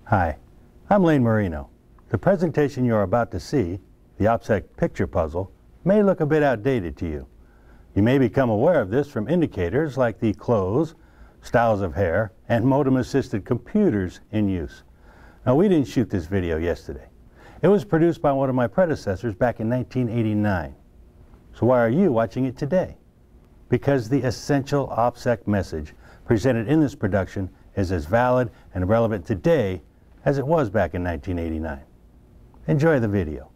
Hi, I'm Lane Marino. The presentation you're about to see, the OPSEC picture puzzle, may look a bit outdated to you. You may become aware of this from indicators like the clothes, styles of hair, and modem-assisted computers in use. Now, we didn't shoot this video yesterday. It was produced by one of my predecessors back in 1989. So why are you watching it today? Because the essential OPSEC message presented in this production is as valid and relevant today as it was back in 1989. Enjoy the video.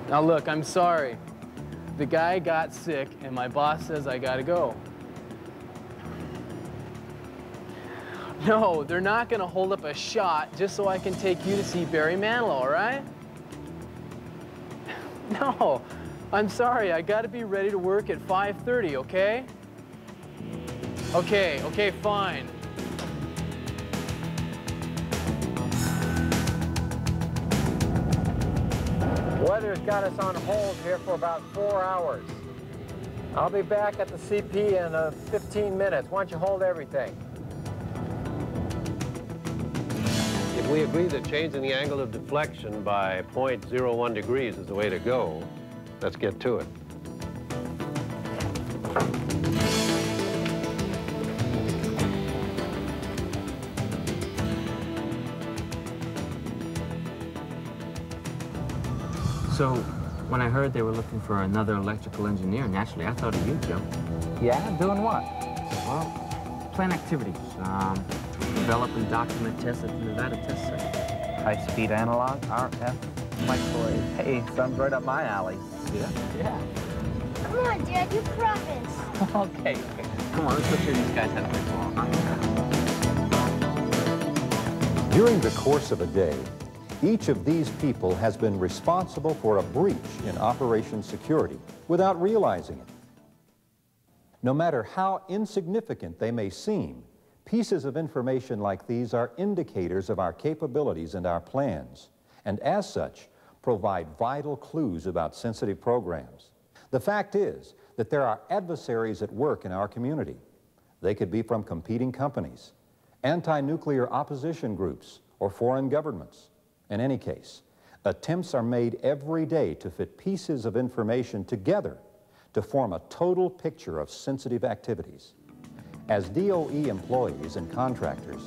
Now look, I'm sorry. The guy got sick and my boss says I gotta go. No, they're not gonna hold up a shot just so I can take you to see Barry Manilow, all right? No, I'm sorry, I gotta be ready to work at 5:30, okay? Okay, fine. Weather's got us on hold here for about 4 hours. I'll be back at the CP in 15 minutes. Why don't you hold everything? If we agree that changing the angle of deflection by 0.01 degrees is the way to go, let's get to it. So, when I heard they were looking for another electrical engineer, naturally I thought of you, Joe. Yeah? Doing what? Well, plan activities. Develop and document tests at the Nevada test site. High-speed analog, RF, microwave. Hey, sounds right up my alley. Yeah. Come on, Dad, you promise. Okay. Come on, let's go show these guys how to play ball, huh? During the course of a day, each of these people has been responsible for a breach in operation security without realizing it. No matter how insignificant they may seem, pieces of information like these are indicators of our capabilities and our plans, and as such, provide vital clues about sensitive programs. The fact is that there are adversaries at work in our community. They could be from competing companies, anti-nuclear opposition groups, or foreign governments. In any case, attempts are made every day to fit pieces of information together to form a total picture of sensitive activities. As DOE employees and contractors,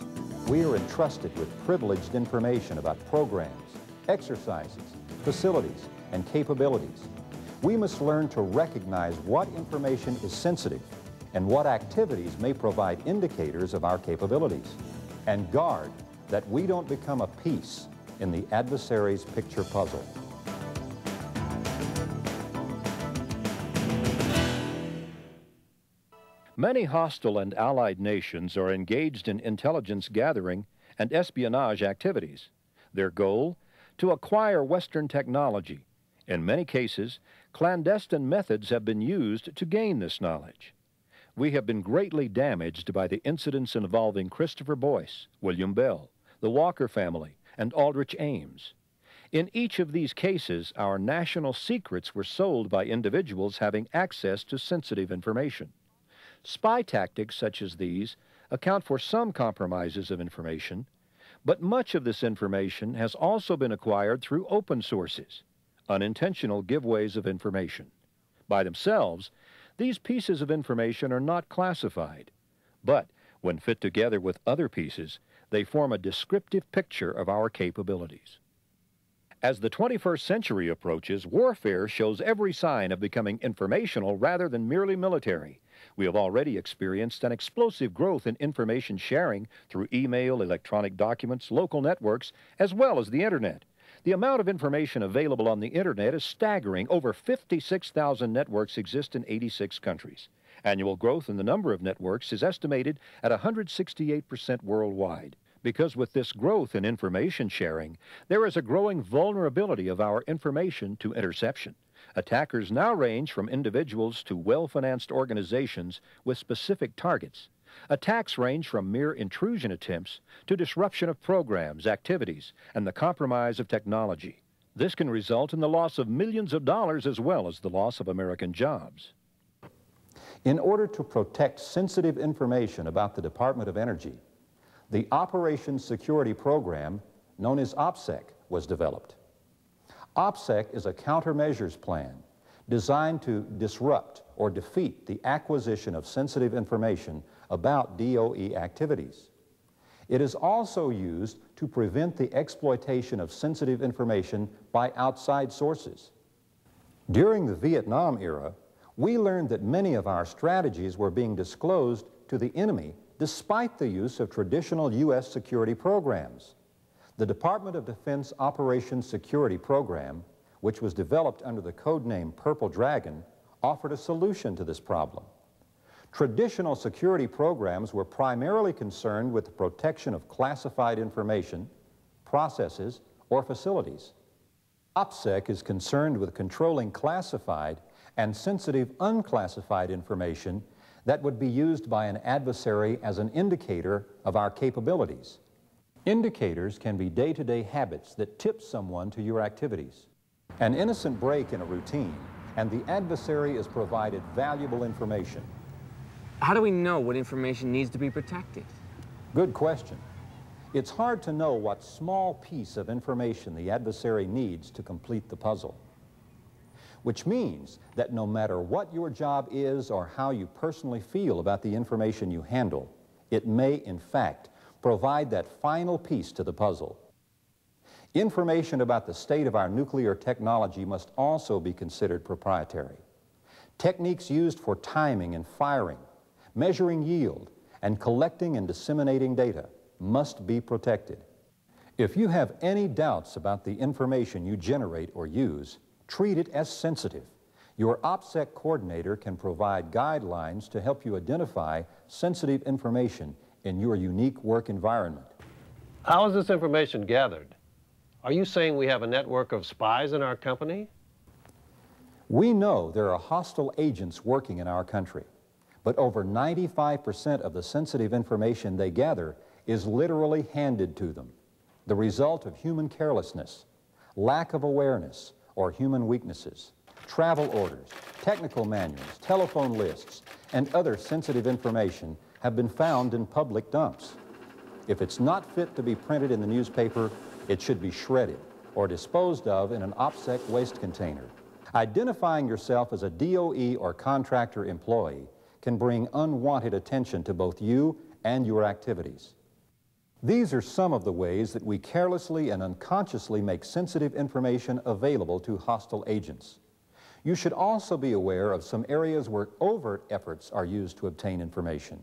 we are entrusted with privileged information about programs, exercises, facilities, and capabilities. We must learn to recognize what information is sensitive and what activities may provide indicators of our capabilities, and guard that we don't become a piece in the adversary's picture puzzle. Many hostile and allied nations are engaged in intelligence gathering and espionage activities. Their goal? To acquire Western technology. In many cases, clandestine methods have been used to gain this knowledge. We have been greatly damaged by the incidents involving Christopher Boyce, William Bell, the Walker family, and Aldrich Ames. In each of these cases, our national secrets were sold by individuals having access to sensitive information. Spy tactics such as these account for some compromises of information, but much of this information has also been acquired through open sources, unintentional giveaways of information. By themselves, these pieces of information are not classified, but when fit together with other pieces, they form a descriptive picture of our capabilities. As the 21st century approaches, warfare shows every sign of becoming informational rather than merely military. We have already experienced an explosive growth in information sharing through email, electronic documents, local networks, as well as the Internet. The amount of information available on the Internet is staggering. Over 56,000 networks exist in 86 countries. Annual growth in the number of networks is estimated at 168% worldwide. Because with this growth in information sharing, there is a growing vulnerability of our information to interception. Attackers now range from individuals to well-financed organizations with specific targets. Attacks range from mere intrusion attempts to disruption of programs, activities, and the compromise of technology. This can result in the loss of millions of dollars as well as the loss of American jobs. In order to protect sensitive information about the Department of Energy, the Operations Security Program, known as OPSEC, was developed. OPSEC is a countermeasures plan designed to disrupt or defeat the acquisition of sensitive information about DOE activities. It is also used to prevent the exploitation of sensitive information by outside sources. During the Vietnam era, we learned that many of our strategies were being disclosed to the enemy despite the use of traditional U.S. security programs. The Department of Defense Operations Security Program, which was developed under the code name Purple Dragon, offered a solution to this problem. Traditional security programs were primarily concerned with the protection of classified information, processes, or facilities. OPSEC is concerned with controlling classified and sensitive unclassified information that would be used by an adversary as an indicator of our capabilities. Indicators can be day-to-day habits that tip someone to your activities. An innocent break in a routine, and the adversary is provided valuable information. How do we know what information needs to be protected? Good question. It's hard to know what small piece of information the adversary needs to complete the puzzle. Which means that no matter what your job is or how you personally feel about the information you handle, it may, in fact, provide that final piece to the puzzle. Information about the state of our nuclear technology must also be considered proprietary. Techniques used for timing and firing, measuring yield, and collecting and disseminating data must be protected. If you have any doubts about the information you generate or use, treat it as sensitive. Your OPSEC coordinator can provide guidelines to help you identify sensitive information in your unique work environment. How is this information gathered? Are you saying we have a network of spies in our company? We know there are hostile agents working in our country, but over 95% of the sensitive information they gather is literally handed to them, the result of human carelessness, lack of awareness, or human weaknesses. Travel orders, technical manuals, telephone lists, and other sensitive information have been found in public dumps. If it's not fit to be printed in the newspaper, it should be shredded or disposed of in an OPSEC waste container. Identifying yourself as a DOE or contractor employee can bring unwanted attention to both you and your activities. These are some of the ways that we carelessly and unconsciously make sensitive information available to hostile agents. You should also be aware of some areas where overt efforts are used to obtain information.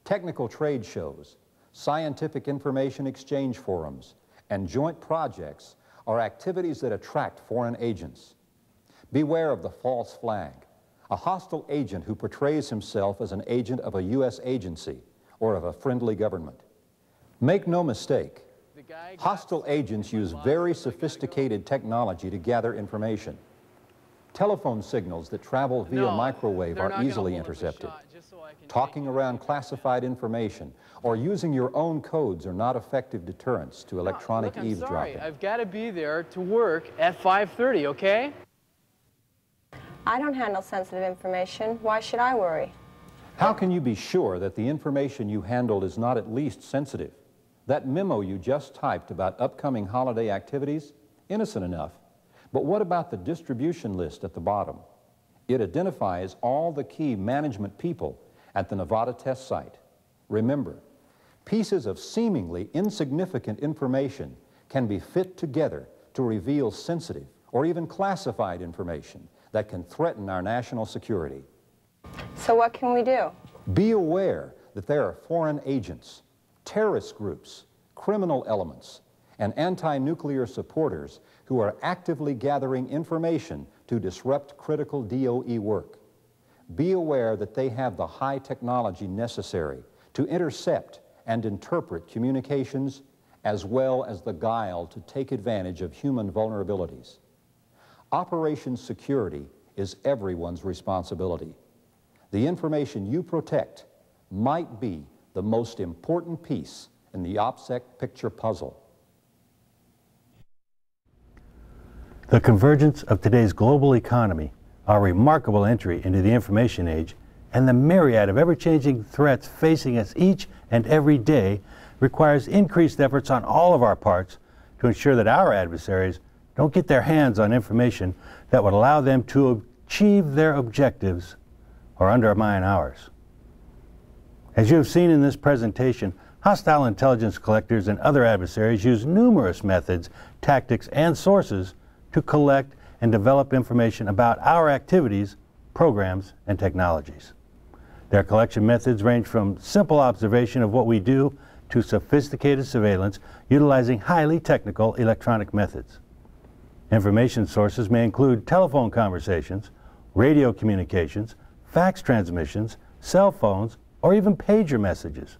Technical trade shows, scientific information exchange forums, and joint projects are activities that attract foreign agents. Beware of the false flag, a hostile agent who portrays himself as an agent of a U.S. agency or of a friendly government. Make no mistake, hostile agents use very sophisticated technology to gather information. Telephone signals that travel via microwave are easily intercepted. Talking around classified information or using your own codes are not effective deterrents to electronic eavesdropping. Sorry, I've got to be there to work at 5:30, okay? I don't handle sensitive information. Why should I worry? How can you be sure that the information you handle is not at least sensitive? That memo you just typed about upcoming holiday activities? Innocent enough. But what about the distribution list at the bottom? It identifies all the key management people at the Nevada test site. Remember, pieces of seemingly insignificant information can be fit together to reveal sensitive or even classified information that can threaten our national security. So what can we do? Be aware that there are foreign agents, terrorist groups, criminal elements, and anti-nuclear supporters who are actively gathering information to disrupt critical DOE work. Be aware that they have the high technology necessary to intercept and interpret communications as well as the guile to take advantage of human vulnerabilities. Operation security is everyone's responsibility. The information you protect might be the most important piece in the OPSEC picture puzzle. The convergence of today's global economy, our remarkable entry into the information age, and the myriad of ever-changing threats facing us each and every day requires increased efforts on all of our parts to ensure that our adversaries don't get their hands on information that would allow them to achieve their objectives or undermine ours. As you have seen in this presentation, hostile intelligence collectors and other adversaries use numerous methods, tactics, and sources to collect and develop information about our activities, programs, and technologies. Their collection methods range from simple observation of what we do to sophisticated surveillance utilizing highly technical electronic methods. Information sources may include telephone conversations, radio communications, fax transmissions, cell phones, or even pager messages.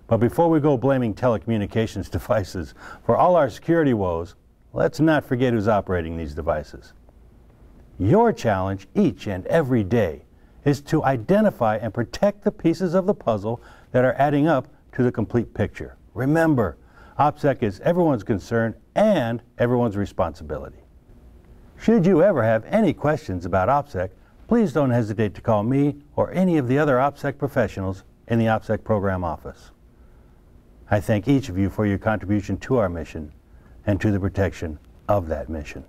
But before we go blaming telecommunications devices for all our security woes, let's not forget who's operating these devices. Your challenge each and every day is to identify and protect the pieces of the puzzle that are adding up to the complete picture. Remember, OPSEC is everyone's concern and everyone's responsibility. Should you ever have any questions about OPSEC, please don't hesitate to call me or any of the other OPSEC professionals in the OPSEC program office. I thank each of you for your contribution to our mission and to the protection of that mission.